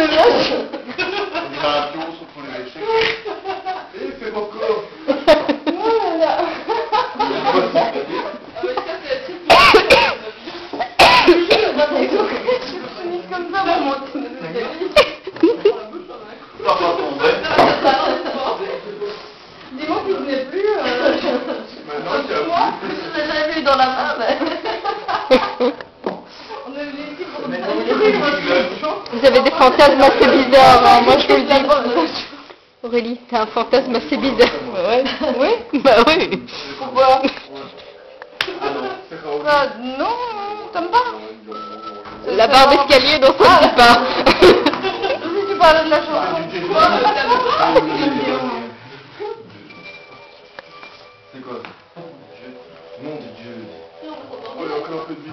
dirait un pion sauf pour les échecs. Et fais encore. Voilà. Comme ça, on monte. Ça va tomber. Dis-moi qu'il venait plus. Maintenant, il y a plus. Je l'ai jamais vu dans la main. On a vu ici pour Vous avez des fantasmes assez bizarres, hein. Moi je vous le dis. Aurélie, t'as un fantasme assez bizarre. Ouais. Oui. Bah oui. Pourquoi? Ah non, c'est Raoul. Bah, non, t'aimes pas? La barre d'escalier dont on ne dit pas. Si tu parles de la chanson. C'est quoi? Nom de Dieu. Oh, il y a encore un peu de vie.